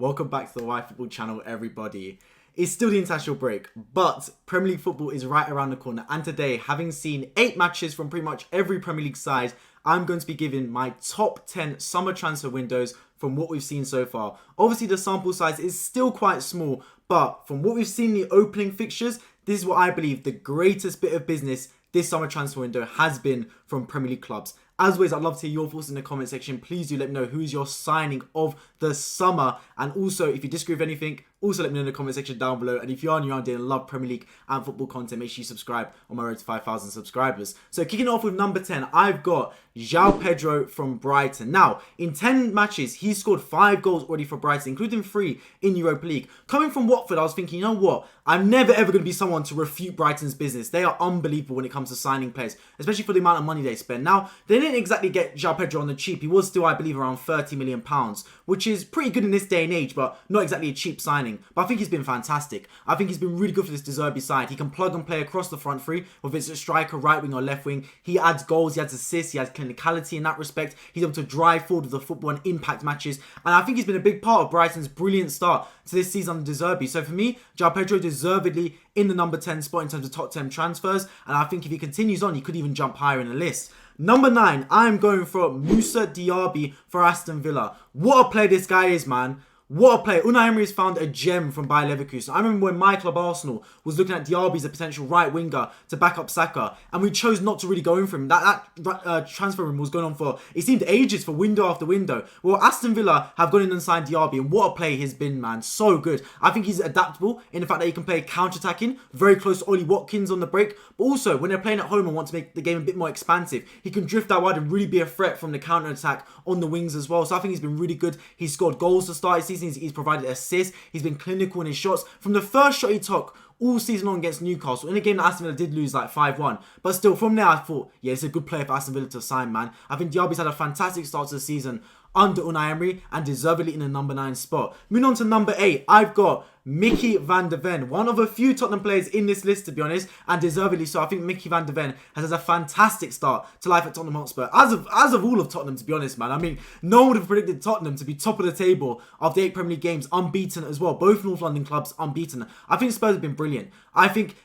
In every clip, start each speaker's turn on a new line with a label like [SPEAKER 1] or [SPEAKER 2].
[SPEAKER 1] Welcome back to the Y Football channel, everybody. It's still the international break, but Premier League football is right around the corner. And today, having seen 8 matches from pretty much every Premier League side, I'm going to be giving my top 10 summer transfer windows from what we've seen so far. Obviously, the sample size is still quite small, but from what we've seen in the opening fixtures, this is what I believe the greatest bit of business this summer transfer window has been from Premier League clubs. As always, I'd love to hear your thoughts in the comment section. Please do let me know who is your signing of the summer. And also, if you disagree with anything, also let me know in the comment section down below. And if you are new around here and love Premier League and football content, make sure you subscribe on my road to 5,000 subscribers. So kicking off with number 10, I've got Pedro from Brighton. Now, in 10 matches, he's scored 5 goals already for Brighton, including 3 in Europa League. Coming from Watford, I was thinking, you know what? I'm never ever going to be someone to refute Brighton's business. They are unbelievable when it comes to signing players, especially for the amount of money they spend. Now, they didn't exactly get Pedro on the cheap. He was still, I believe, around £30 million, which is pretty good in this day and age, but not exactly a cheap signing. But I think he's been fantastic. I think he's been really good for this De Zerbi side. He can plug and play across the front three, whether it's a striker, right wing or left wing. He adds goals, he adds assists, he has clinicality in that respect. He's able to drive forward with the football and impact matches. And I think he's been a big part of Brighton's brilliant start to this season under De Zerbi. So for me, Pedro deservedly in the number 10 spot in terms of top 10 transfers. And I think if he continues on, he could even jump higher in the list. Number 9, I'm going for Musa Diogo for Aston Villa. What a player this guy is, man. What a player. Unai Emery has found a gem from Bayer Leverkusen. I remember when my club Arsenal was looking at Diaby as a potential right winger to back up Saka, and we chose not to really go in for him. That transfer room was going on for, it seemed, ages, for window after window. Well, Aston Villa have gone in and signed Diaby, and what a play he's been, man. So good. I think he's adaptable in the fact that he can play counter-attacking, very close to Ollie Watkins on the break, but also when they're playing at home and want to make the game a bit more expansive, he can drift out wide and really be a threat from the counter-attack on the wings as well. So I think he's been really good. He's scored goals to start his season. He's provided assists. He's been clinical in his shots. From the first shot he took all season long against Newcastle, in a game that Aston Villa did lose like 5-1. But still, from there I thought, yeah, it's a good player for Aston Villa to sign, man. I think Diaby's had a fantastic start to the season under Unai Emery and deservedly in the number 9 spot. Moving on to number 8, I've got Mickey van de Ven, one of a few Tottenham players in this list, to be honest, and deservedly so. I think Mickey van de Ven has had a fantastic start to life at Tottenham Hotspur, as of all of Tottenham, to be honest, man. I mean, no one would have predicted Tottenham to be top of the table after 8 Premier League games, unbeaten as well. Both North London clubs unbeaten. I think Spurs have been brilliant. I think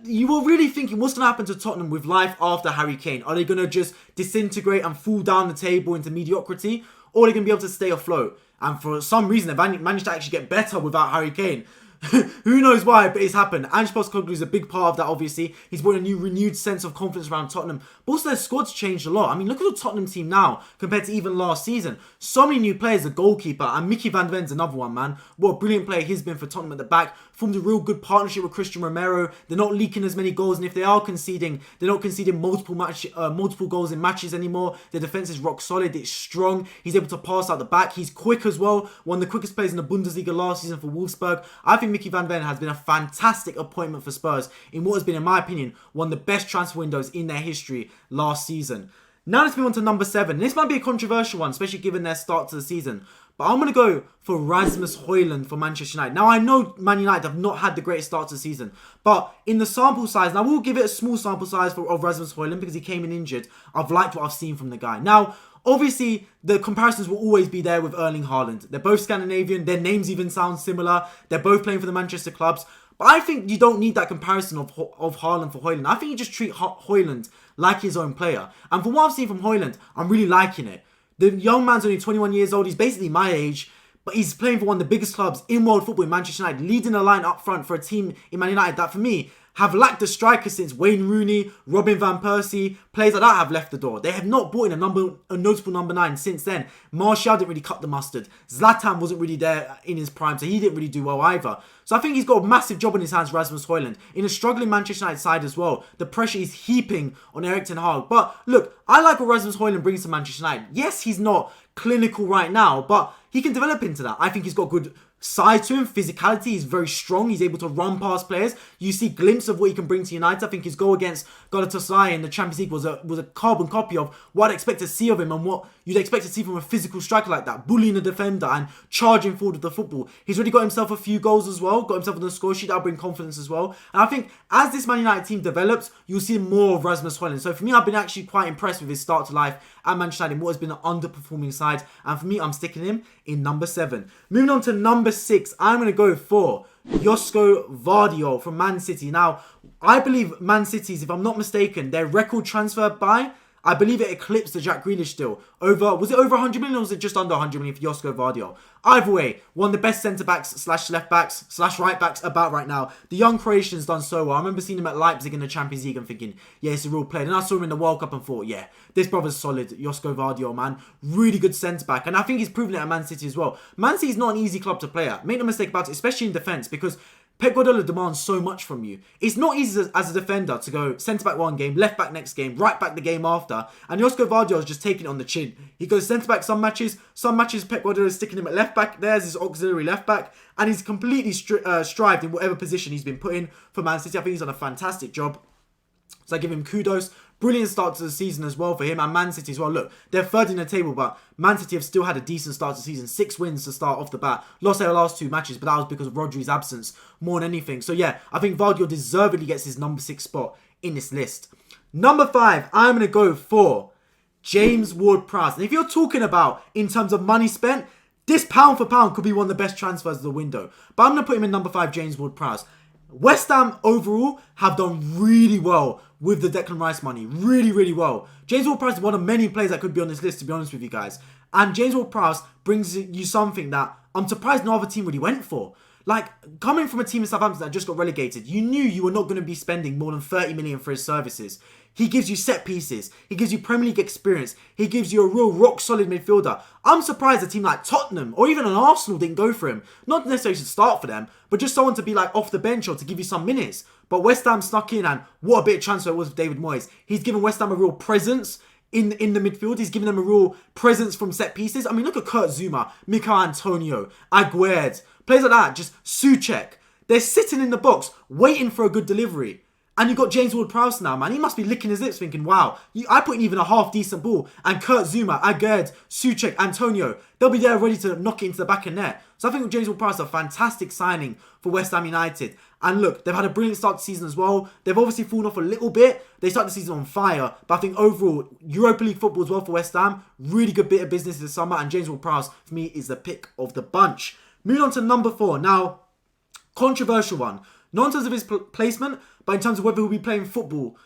[SPEAKER 1] you were really thinking, what's going to happen to Tottenham with life after Harry Kane? Are they going to just disintegrate and fall down the table into mediocrity? Or are they going to be able to stay afloat? And for some reason, they've managed to actually get better without Harry Kane. Who knows why, but it's happened. Ange Postecoglou is a big part of that, obviously. He's brought a new renewed sense of confidence around Tottenham. But also their squad's changed a lot. I mean, look at the Tottenham team now compared to even last season. So many new players, the goalkeeper, and Mickey van de Ven's another one, man. What a brilliant player he's been for Tottenham at the back. Formed a real good partnership with Christian Romero. They're not leaking as many goals, and if they are conceding, they're not conceding multiple goals in matches anymore. Their defense is rock solid. It's strong. He's able to pass out the back. He's quick as well. One of the quickest players in the Bundesliga last season for Wolfsburg. I think Mickey van de Ven has been a fantastic appointment for Spurs in what has been, in my opinion, one of the best transfer windows in their history last season. Now let's move on to number 7. This might be a controversial one, especially given their start to the season. But I'm going to go for Rasmus Holand for Manchester United. Now, I know Man United have not had the greatest start to the season. But in the sample size, and I will give it a small sample size of Rasmus Holand because he came in injured, I've liked what I've seen from the guy. Now, obviously, the comparisons will always be there with Erling Haaland. They're both Scandinavian. Their names even sound similar. They're both playing for the Manchester clubs. But I think you don't need that comparison of Haaland for Hoyland. I think you just treat Hoyland like his own player. And from what I've seen from Hoyland, I'm really liking it. The young man's only 21 years old. He's basically my age. But he's playing for one of the biggest clubs in world football in Manchester United. Leading the line up front for a team in Man United that, for me, have lacked a striker since Wayne Rooney, Robin Van Persie. Players like that have left the door. They have not brought in a notable number 9 since then. Martial didn't really cut the mustard. Zlatan wasn't really there in his prime, so he didn't really do well either. So I think he's got a massive job on his hands, Rasmus Hoyland, in a struggling Manchester United side as well. The pressure is heaping on Erik ten Hag. But look, I like what Rasmus Hoyland brings to Manchester United. Yes, he's not clinical right now, but he can develop into that. I think he's got good side to him, physicality. He's very strong. He's able to run past players. You see glimpses of what he can bring to United. I think his goal against Galatasaray in the Champions League was a carbon copy of what I'd expect to see of him and what you'd expect to see from a physical striker like that, bullying a defender and charging forward with the football. He's already got himself a few goals as well, got himself on the score sheet. That'll bring confidence as well. And I think as this Man United team develops, you'll see more of Rasmus Holand. So for me, I've been actually quite impressed with his start to life at Manchester United, what has been an underperforming side. And for me, I'm sticking him in number 7. Moving on to number 6, I'm going to go for Yosco Varo from Man City. Now, I believe Man City's, if I'm not mistaken, their record transfer buy, I believe it eclipsed the Jack Grealish deal. Was it over 100 million or was it just under 100 million for Yosco Varo? Either way, one of the best centre-backs / left-backs / right-backs about right now. The young Croatian's done so well. I remember seeing him at Leipzig in the Champions League and thinking, yeah, it's a real player. Then I saw him in the World Cup and thought, yeah, this brother's solid. Yosco Varo, man. Really good centre-back. And I think he's proven it at Man City as well. Man City's not an easy club to play at. Make no mistake about it, especially in defence, because Pep Guardiola demands so much from you. It's not easy as a defender to go centre-back one game, left-back next game, right-back the game after. And Yosco Varo is just taking it on the chin. He goes centre-back some matches Pep Guardiola is sticking him at left-back. There's his auxiliary left-back. And he's completely strived in whatever position he's been put in for Man City. I think he's done a fantastic job. So I give him kudos. Brilliant start to the season as well for him and Man City as well. Look, they're third in the table, but Man City have still had a decent start to the season. 6 wins to start off the bat. Lost their last 2 matches, but that was because of Rodri's absence more than anything. So yeah, I think Varo deservedly gets his number 6 spot in this list. Number 5, I'm going to go for James Ward-Prowse. And if you're talking about in terms of money spent, this pound for pound could be one of the best transfers of the window. But I'm going to put him in number 5, James Ward-Prowse. West Ham overall have done really well with the Declan Rice money. Really, really well. James Ward-Prowse is one of many players that could be on this list, to be honest with you guys. And James Ward-Prowse brings you something that I'm surprised no other team really went for. Like, coming from a team in Southampton that just got relegated, you knew you were not going to be spending more than 30 million for his services. He gives you set pieces. He gives you Premier League experience. He gives you a real rock-solid midfielder. I'm surprised a team like Tottenham or even an Arsenal didn't go for him. Not necessarily to start for them, but just someone to be like off the bench or to give you some minutes. But West Ham snuck in, and what a bit of transfer it was with David Moyes. He's given West Ham a real presence in the midfield. He's given them a real presence from set pieces. I mean, look at Kurt Zouma, Mikel Antonio, Aguerd, players like that, just Souček. They're sitting in the box waiting for a good delivery. And you've got James Ward-Prowse now, man. He must be licking his lips thinking, wow, I put in even a half-decent ball. And Kurt Zouma, Aguerd, Souček, Antonio, they'll be there ready to knock it into the back of net. So I think James Ward-Prowse is a fantastic signing for West Ham United. And look, they've had a brilliant start to the season as well. They've obviously fallen off a little bit. They started the season on fire. But I think overall, Europa League football as well for West Ham. Really good bit of business this summer. And James Ward-Prowse, for me, is the pick of the bunch. Moving on to number 4. Now, controversial one. Not in terms of his placement, but in terms of whether he'll be playing football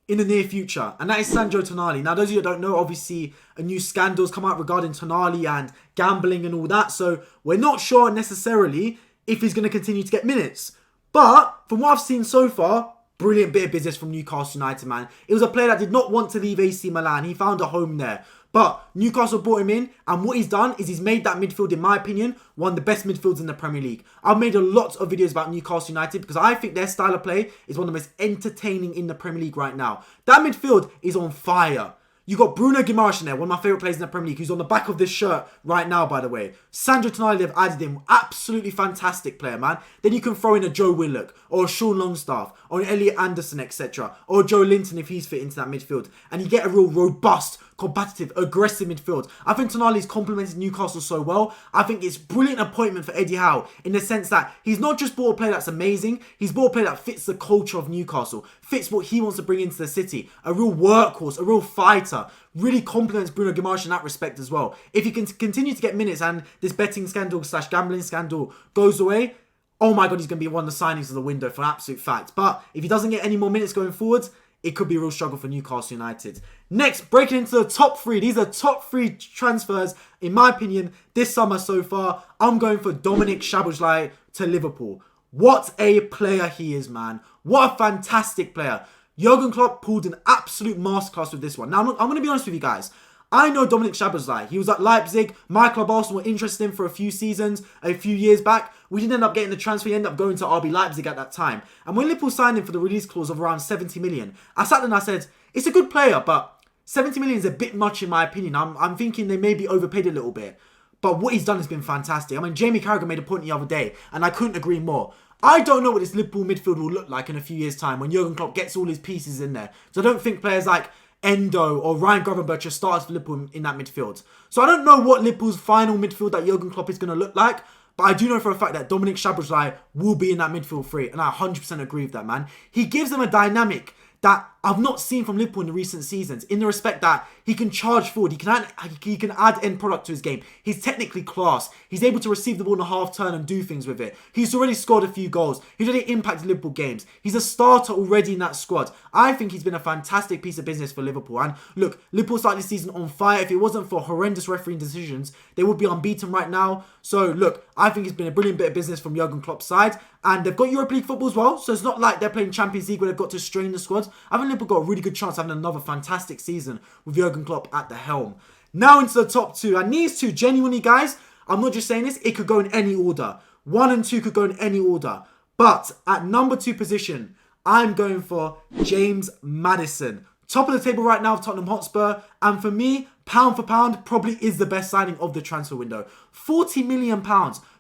[SPEAKER 1] in the near future. And that is Sandro Tonali. Now, those of you that don't know, obviously, a new scandal's come out regarding Tonali and gambling and all that. So, we're not sure necessarily if he's going to continue to get minutes. But, from what I've seen so far, brilliant bit of business from Newcastle United, man. It was a player that did not want to leave AC Milan. He found a home there. But Newcastle brought him in, and what he's done is he's made that midfield, in my opinion, one of the best midfields in the Premier League. I've made a lot of videos about Newcastle United because I think their style of play is one of the most entertaining in the Premier League right now. That midfield is on fire. You got Bruno Guimaraes in there, one of my favourite players in the Premier League, who's on the back of this shirt right now, by the way. Sandro Tonali, they've added him. Absolutely fantastic player, man. Then you can throw in a Joe Willock, or a Sean Longstaff, or an Elliot Anderson, etc. Or Joe Linton if he's fit into that midfield. And you get a real robust, competitive, aggressive midfield. I think Tonali's complemented Newcastle so well. I think it's a brilliant appointment for Eddie Howe in the sense that he's not just bought a player that's amazing, he's bought a player that fits the culture of Newcastle, fits what he wants to bring into the city. A real workhorse, a real fighter. Really complements Bruno Guimaraes in that respect as well. If he can continue to get minutes and this betting scandal / gambling scandal goes away, oh my god, he's going to be one of the signings of the window for an absolute fact. But if he doesn't get any more minutes going forward, it could be a real struggle for Newcastle United. Next, breaking into the top 3. These are top 3 transfers, in my opinion, this summer so far. I'm going for Dominic Szoboszlai to Liverpool. What a player he is, man. What a fantastic player. Jurgen Klopp pulled an absolute masterclass with this one. Now, I'm going to be honest with you guys. I know Dominic Szoboszlai. He was at Leipzig. My club Arsenal were interested in him for a few seasons, a few years back. We didn't end up getting the transfer. He ended up going to RB Leipzig at that time. And when Liverpool signed him for the release clause of around 70 million, I sat there and I said, it's a good player, but 70 million is a bit much in my opinion. I'm thinking they maybe overpaid a little bit. but what he's done has been fantastic. I mean, Jamie Carragher made a point the other day, and I couldn't agree more. I don't know what this Liverpool midfield will look like in a few years' time when Jurgen Klopp gets all his pieces in there. So I don't think players like Endo or Ryan Gravenberch starts for Liverpool in that midfield. So I don't know what Liverpool's final midfield that Jurgen Klopp is going to look like. But I do know for a fact that Dominic Szoboszlai will be in that midfield three. And I 100% agree with that, man. He gives them a dynamic that I've not seen from Liverpool in the recent seasons, in the respect that he can charge forward, he can add end product to his game. He's technically class. He's able to receive the ball in a half turn and do things with it. He's already scored a few goals. He's already impacted Liverpool games. He's a starter already in that squad. I think he's been a fantastic piece of business for Liverpool. And look, Liverpool started this season on fire. If it wasn't for horrendous refereeing decisions, they would be unbeaten right now. So look, I think it's been a brilliant bit of business from Jurgen Klopp's side. And they've got Europa League football as well. So it's not like they're playing Champions League where they've got to strain the squads. I think Liverpool got a really good chance of having another fantastic season with Jurgen Klopp at the helm. Now into the top two. And these two, genuinely, guys, I'm not just saying this, it could go in any order. 1 and 2 could go in any order. But at number 2 position, I'm going for James Maddison. Top of the table right now of Tottenham Hotspur. And for me, pound for pound, probably is the best signing of the transfer window. £40 million,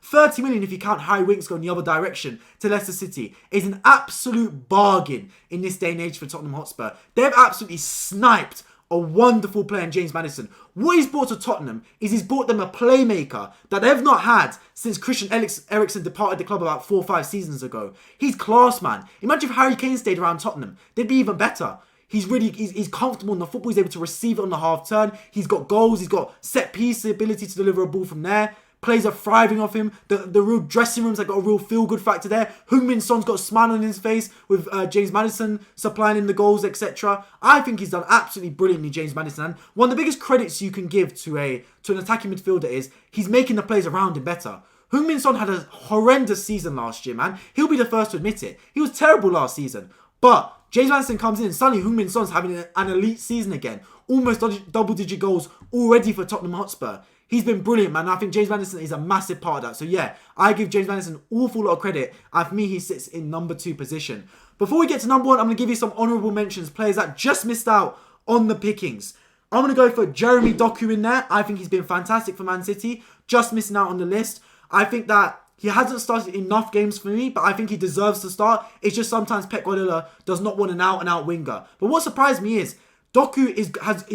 [SPEAKER 1] 30 million if you count Harry Winks going the other direction to Leicester City, is an absolute bargain in this day and age for Tottenham Hotspur. They've absolutely sniped a wonderful player in James Maddison. What he's brought to Tottenham is he's brought them a playmaker that they've not had since Christian Eriksen departed the club about 4 or 5 seasons ago. He's class, man. Imagine if Harry Kane stayed around Tottenham. They'd be even better. He's comfortable in the football. He's able to receive it on the half turn. He's got goals. He's got set piece ability to deliver a ball from there. Players are thriving off him. The real dressing rooms have got a real feel-good factor there. Heung-min Son's got a smile on his face with James Maddison supplying him the goals, etc. I think he's done absolutely brilliantly, James Maddison. And one of the biggest credits you can give to an attacking midfielder is he's making the players around him better. Heung-min Son had a horrendous season last year, man. He'll be the first to admit it. He was terrible last season. But James Maddison comes in and suddenly Heung-min Son's having an elite season again. Almost double-digit goals already for Tottenham Hotspur. He's been brilliant, man. I think James Maddison is a massive part of that. So yeah, I give James Maddison an awful lot of credit. And for me, he sits in number 2 position. Before we get to number 1, I'm going to give you some honourable mentions. Players that just missed out on the pickings. I'm going to go for Jeremy Doku in there. I think he's been fantastic for Man City. Just missing out on the list. I think that he hasn't started enough games for me, but I think he deserves to start. It's just sometimes Pep Guardiola does not want an out-and-out winger. But what surprised me is Doku is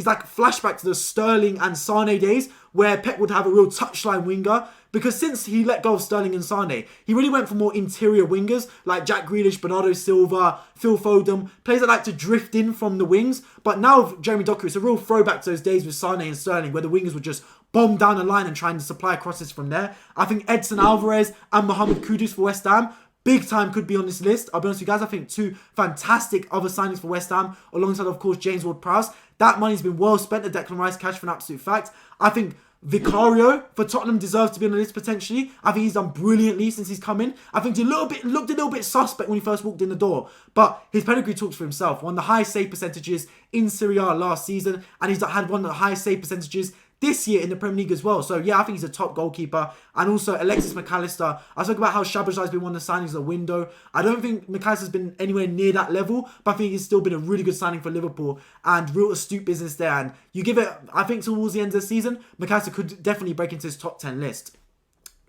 [SPEAKER 1] like a flashback to the Sterling and Sane days where Pep would have a real touchline winger. Because since he let go of Sterling and Sane, he really went for more interior wingers like Jack Grealish, Bernardo Silva, Phil Foden, players that like to drift in from the wings. But now with Jeremy Doku, it's a real throwback to those days with Sane and Sterling where the wingers would just bomb down the line and try and supply crosses from there. I think Edson Alvarez and Mohamed Kudus for West Ham big time could be on this list. I'll be honest with you guys, I think 2 fantastic other signings for West Ham, alongside, of course, James Ward-Prowse. That money's been well spent, the Declan Rice cash for an absolute fact. I think Vicario for Tottenham deserves to be on the list potentially. I think he's done brilliantly since he's come in. I think he looked a little bit suspect when he first walked in the door, but his pedigree talks for himself. One of the highest save percentages in Serie A last season, and he's had one of the highest save percentages this year in the Premier League as well. So yeah, I think he's a top goalkeeper. And also Alexis McAllister. I spoke about how Szoboszlai has been one of the signings of the window. I don't think McAllister's been anywhere near that level, but I think he's still been a really good signing for Liverpool and real astute business there. And you give it, I think towards the end of the season, McAllister could definitely break into his top 10 list.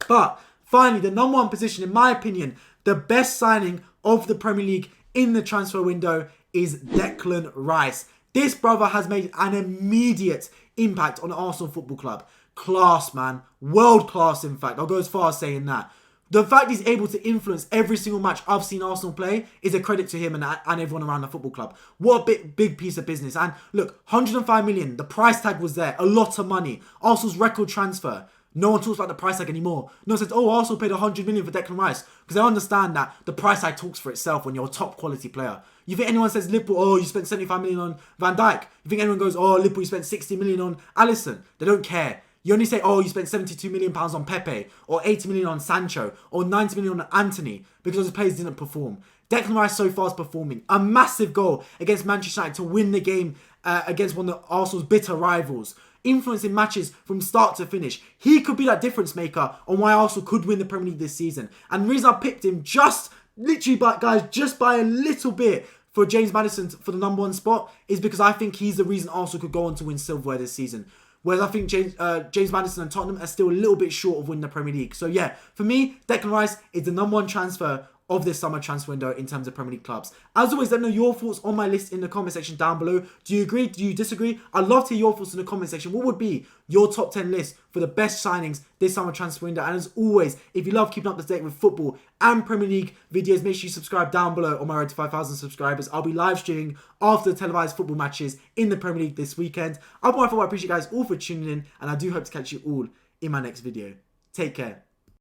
[SPEAKER 1] But finally, the number 1 position, in my opinion, the best signing of the Premier League in the transfer window is Declan Rice. This brother has made an immediate impact on Arsenal Football Club. Class, man. World class, in fact. I'll go as far as saying that. The fact he's able to influence every single match I've seen Arsenal play is a credit to him and everyone around the football club. What a big piece of business. And look, 105 million. The price tag was there. A lot of money. Arsenal's record transfer. No one talks about the price tag anymore. No one says, oh, Arsenal paid 100 million for Declan Rice. Because they understand that the price tag talks for itself when you're a top quality player. You think anyone says Liverpool, oh, you spent 75 million on Van Dijk? You think anyone goes, oh, Liverpool, you spent 60 million on Alisson? They don't care. You only say, oh, you spent 72 million pounds on Pepe, or 80 million on Sancho, or 90 million on Anthony, because those players didn't perform. Declan Rice so far is performing. A massive goal against Manchester United to win the game against one of Arsenal's bitter rivals. Influencing matches from start to finish. He could be that difference maker on why Arsenal could win the Premier League this season. And the reason I picked him just by a little bit for James Maddison for the number 1 spot is because I think he's the reason Arsenal could go on to win silverware this season. Whereas I think James Maddison and Tottenham are still a little bit short of winning the Premier League. So yeah, for me, Declan Rice is the number one transfer of this summer transfer window in terms of Premier League clubs. As always, let me know your thoughts on my list in the comment section down below. Do you agree? Do you disagree? I'd love to hear your thoughts in the comment section. What would be your top 10 list for the best signings this summer transfer window? And as always, if you love keeping up to date with football and Premier League videos, make sure you subscribe down below on my road to 5,000 subscribers. I'll be live streaming after the televised football matches in the Premier League this weekend. I appreciate you guys all for tuning in, and I do hope to catch you all in my next video. Take care.